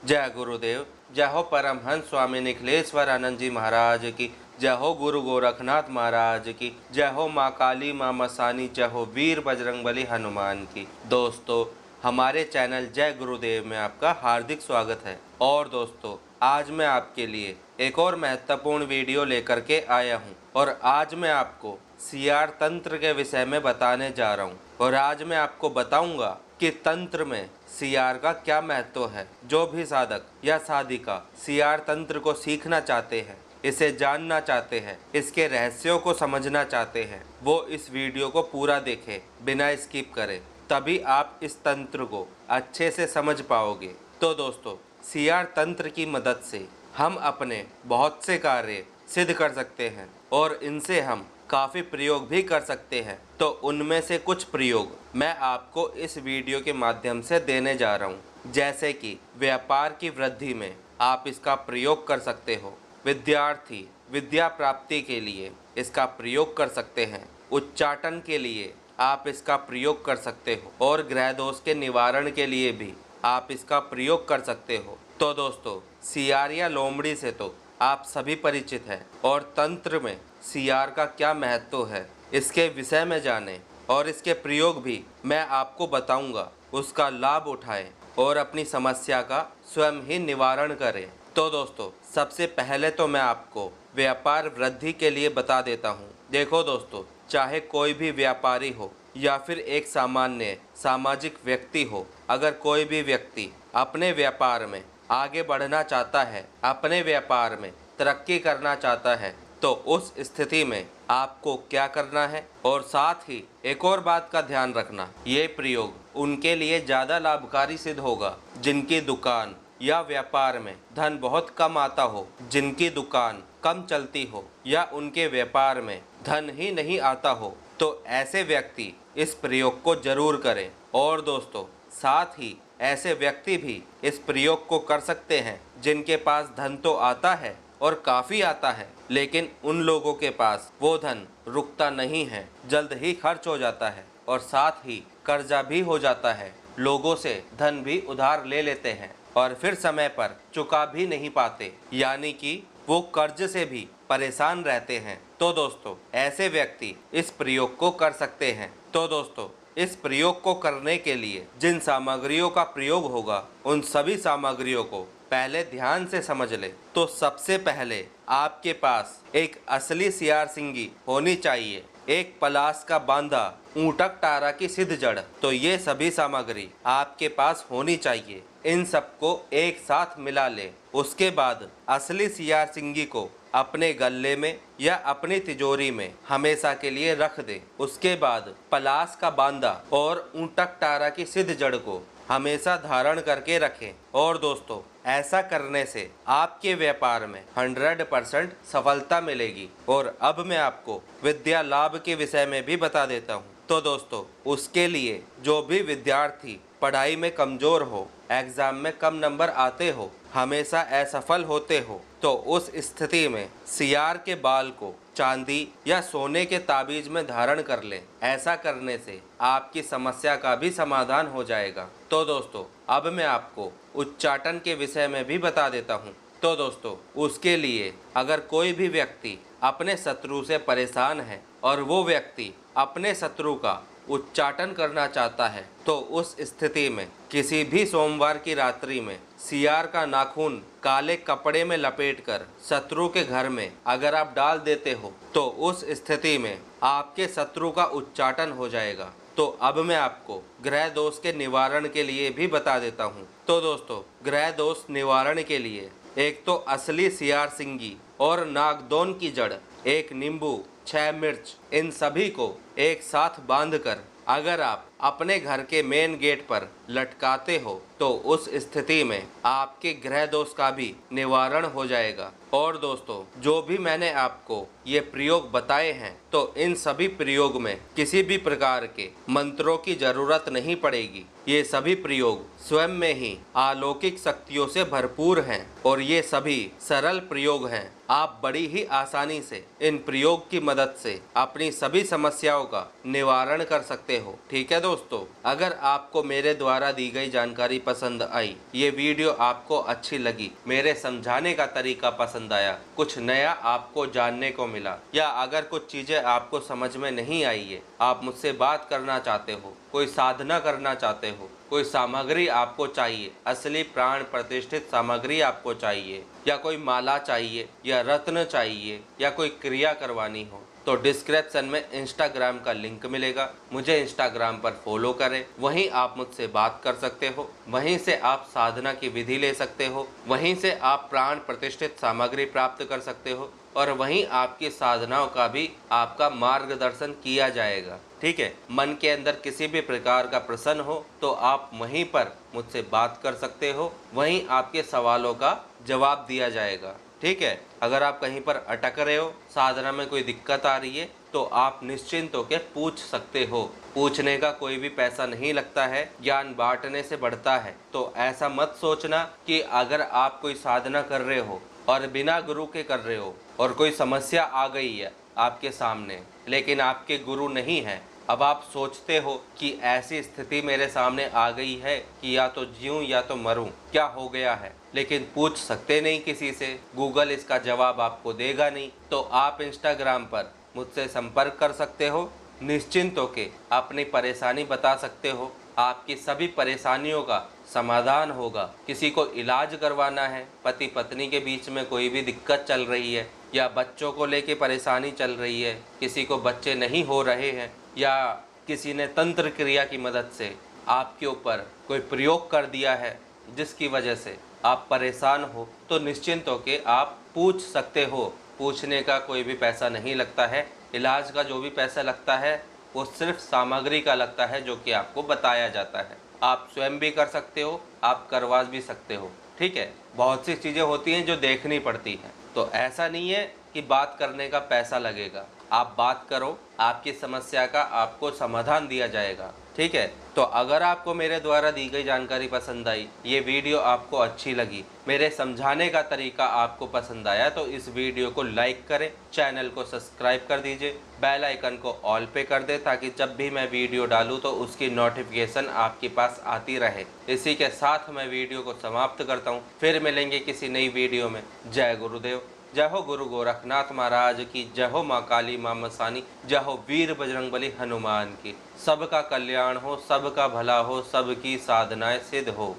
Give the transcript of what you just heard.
जय गुरुदेव। जय हो परमहंस स्वामी निखिलेश्वर आनंद जी महाराज की। जय हो गुरु गोरखनाथ महाराज की। जय हो माँ काली माँ मसानी। जय हो वीर बजरंगबली हनुमान की। दोस्तों, हमारे चैनल जय गुरुदेव में आपका हार्दिक स्वागत है। और दोस्तों, आज मैं आपके लिए एक और महत्वपूर्ण वीडियो लेकर के आया हूं। और आज मैं आपको सीआर तंत्र के विषय में बताने जा रहा हूं। और आज मैं आपको बताऊंगा कि तंत्र में सीआर का क्या महत्व है। जो भी साधक या साधिका सीआर तंत्र को सीखना चाहते हैं, इसे जानना चाहते हैं, इसके रहस्यों को समझना चाहते हैं, वो इस वीडियो को पूरा देखें, बिना स्किप करें। तभी आप इस तंत्र को अच्छे से समझ पाओगे। तो दोस्तों, सीआर तंत्र की मदद से हम अपने बहुत से कार्य सिद्ध कर सकते हैं और इनसे हम काफ़ी प्रयोग भी कर सकते हैं। तो उनमें से कुछ प्रयोग मैं आपको इस वीडियो के माध्यम से देने जा रहा हूँ। जैसे कि व्यापार की वृद्धि में आप इसका प्रयोग कर सकते हो। विद्यार्थी विद्या प्राप्ति के लिए इसका प्रयोग कर सकते हैं। उच्चाटन के लिए आप इसका प्रयोग कर सकते हो और ग्रह दोष के निवारण के लिए भी आप इसका प्रयोग कर सकते हो। तो दोस्तों, सीआर या लोमड़ी से तो आप सभी परिचित हैं और तंत्र में सीआर का क्या महत्व है, इसके विषय में जानें और इसके प्रयोग भी मैं आपको बताऊंगा। उसका लाभ उठाएं और अपनी समस्या का स्वयं ही निवारण करें। तो दोस्तों, सबसे पहले तो मैं आपको व्यापार वृद्धि के लिए बता देता हूँ। देखो दोस्तों, चाहे कोई भी व्यापारी हो या फिर एक सामान्य सामाजिक व्यक्ति हो, अगर कोई भी व्यक्ति अपने व्यापार में आगे बढ़ना चाहता है, अपने व्यापार में तरक्की करना चाहता है, तो उस स्थिति में आपको क्या करना है। और साथ ही एक और बात का ध्यान रखना, ये प्रयोग उनके लिए ज़्यादा लाभकारी सिद्ध होगा जिनकी दुकान या व्यापार में धन बहुत कम आता हो, जिनकी दुकान कम चलती हो या उनके व्यापार में धन ही नहीं आता हो। तो ऐसे व्यक्ति इस प्रयोग को जरूर करें। और दोस्तों, साथ ही ऐसे व्यक्ति भी इस प्रयोग को कर सकते हैं जिनके पास धन तो आता है और काफ़ी आता है, लेकिन उन लोगों के पास वो धन रुकता नहीं है, जल्द ही खर्च हो जाता है और साथ ही कर्जा भी हो जाता है। लोगों से धन भी उधार ले लेते हैं और फिर समय पर चुका भी नहीं पाते, यानी कि वो कर्ज से भी परेशान रहते हैं। तो दोस्तों, ऐसे व्यक्ति इस प्रयोग को कर सकते हैं। तो दोस्तों, इस प्रयोग को करने के लिए जिन सामग्रियों का प्रयोग होगा, उन सभी सामग्रियों को पहले ध्यान से समझ ले। तो सबसे पहले आपके पास एक असली सीआर सिंगी होनी चाहिए, एक पलास का बांधा, ऊंटक टारा की सिद्ध जड़। तो ये सभी सामग्री आपके पास होनी चाहिए। इन सबको एक साथ मिला ले। उसके बाद असली सीआर सिंगी को अपने गले में या अपनी तिजोरी में हमेशा के लिए रख दे। उसके बाद पलास का बांधा और ऊंटक टारा की सिद्ध जड़ को हमेशा धारण करके रखें। और दोस्तों, ऐसा करने से आपके व्यापार में 100% सफलता मिलेगी। और अब मैं आपको विद्या लाभ के विषय में भी बता देता हूँ। तो दोस्तों, उसके लिए जो भी विद्यार्थी पढ़ाई में कमज़ोर हो, एग्ज़ाम में कम नंबर आते हो, हमेशा असफल होते हो, तो उस स्थिति में सीआर के बाल को चांदी या सोने के ताबीज में धारण कर लें। ऐसा करने से आपकी समस्या का भी समाधान हो जाएगा। तो दोस्तों, अब मैं आपको उच्चाटन के विषय में भी बता देता हूँ। तो दोस्तों, उसके लिए अगर कोई भी व्यक्ति अपने शत्रु से परेशान है और वो व्यक्ति अपने शत्रु का उच्चाटन करना चाहता है, तो उस स्थिति में किसी भी सोमवार की रात्रि में सीआर का नाखून काले कपड़े में लपेटकर शत्रु के घर में अगर आप डाल देते हो, तो उस स्थिति में आपके शत्रु का उच्चाटन हो जाएगा। तो अब मैं आपको ग्रह दोष के निवारण के लिए भी बता देता हूँ। तो दोस्तों, ग्रह दोष निवारण के लिए एक तो असली सीआर सिंगी और नागदौन की जड़, एक नींबू, 6 मिर्च, इन सभी को एक साथ बांधकर अगर आप अपने घर के मेन गेट पर लटकाते हो, तो उस स्थिति में आपके ग्रह दोष का भी निवारण हो जाएगा। और दोस्तों, जो भी मैंने आपको ये प्रयोग बताए हैं, तो इन सभी प्रयोग में किसी भी प्रकार के मंत्रों की जरूरत नहीं पड़ेगी। ये सभी प्रयोग स्वयं में ही अलौकिक शक्तियों से भरपूर हैं और ये सभी सरल प्रयोग हैं। आप बड़ी ही आसानी से इन प्रयोग की मदद से अपनी सभी समस्याओं का निवारण कर सकते हो। ठीक है दोस्तों। दोस्तों, अगर आपको मेरे द्वारा दी गई जानकारी पसंद आई, ये वीडियो आपको अच्छी लगी, मेरे समझाने का तरीका पसंद आया, कुछ नया आपको जानने को मिला, या अगर कुछ चीज़ें आपको समझ में नहीं आई है, आप मुझसे बात करना चाहते हो, कोई साधना करना चाहते हो, कोई सामग्री आपको चाहिए, असली प्राण प्रतिष्ठित सामग्री आपको चाहिए, या कोई माला चाहिए, या रत्न चाहिए, या कोई क्रिया करवानी हो, तो डिस्क्रिप्शन में इंस्टाग्राम का लिंक मिलेगा। मुझे इंस्टाग्राम पर फॉलो करें, वहीं आप मुझसे बात कर सकते हो, वहीं से आप साधना की विधि ले सकते हो, वहीं से आप प्राण प्रतिष्ठित सामग्री प्राप्त कर सकते हो, और वहीं आपकी साधनाओं का भी आपका मार्गदर्शन किया जाएगा। ठीक है, मन के अंदर किसी भी प्रकार का प्रश्न हो तो आप वहीं पर मुझसे बात कर सकते हो, वहीं आपके सवालों का जवाब दिया जाएगा। ठीक है, अगर आप कहीं पर अटक रहे हो, साधना में कोई दिक्कत आ रही है, तो आप निश्चिंत होकर पूछ सकते हो। पूछने का कोई भी पैसा नहीं लगता है, ज्ञान बांटने से बढ़ता है। तो ऐसा मत सोचना कि अगर आप कोई साधना कर रहे हो और बिना गुरु के कर रहे हो और कोई समस्या आ गई है आपके सामने, लेकिन आपके गुरु नहीं है, अब आप सोचते हो कि ऐसी स्थिति मेरे सामने आ गई है कि या तो जीऊं या तो मरूं, क्या हो गया है, लेकिन पूछ सकते नहीं किसी से, गूगल इसका जवाब आपको देगा नहीं, तो आप इंस्टाग्राम पर मुझसे संपर्क कर सकते हो, निश्चिंत होके अपनी परेशानी बता सकते हो, आपकी सभी परेशानियों का समाधान होगा। किसी को इलाज करवाना है, पति पत्नी के बीच में कोई भी दिक्कत चल रही है, या बच्चों को लेके परेशानी चल रही है, किसी को बच्चे नहीं हो रहे हैं, या किसी ने तंत्र क्रिया की मदद से आपके ऊपर कोई प्रयोग कर दिया है जिसकी वजह से आप परेशान हो, तो निश्चिंत होके आप पूछ सकते हो। पूछने का कोई भी पैसा नहीं लगता है। इलाज का जो भी पैसा लगता है वो सिर्फ सामग्री का लगता है, जो कि आपको बताया जाता है। आप स्वयं भी कर सकते हो, आप करवा भी सकते हो। ठीक है, बहुत सी चीज़ें होती हैं जो देखनी पड़ती हैं, तो ऐसा नहीं है कि बात करने का पैसा लगेगा। आप बात करो, आपकी समस्या का आपको समाधान दिया जाएगा। ठीक है, तो अगर आपको मेरे द्वारा दी गई जानकारी पसंद आई, ये वीडियो आपको अच्छी लगी, मेरे समझाने का तरीका आपको पसंद आया, तो इस वीडियो को लाइक करें, चैनल को सब्सक्राइब कर दीजिए, बेल आइकन को ऑल पे कर दें, ताकि जब भी मैं वीडियो डालूं तो उसकी नोटिफिकेशन आपके पास आती रहे। इसी के साथ मैं वीडियो को समाप्त करता हूं, फिर मिलेंगे किसी नई वीडियो में। जय गुरुदेव। जय हो गुरु गोरखनाथ महाराज की, जय हो माँ काली माँ मसानी, जय हो वीर बजरंगबली हनुमान की। सबका कल्याण हो, सबका भला हो, सबकी साधनाएं सिद्ध हो।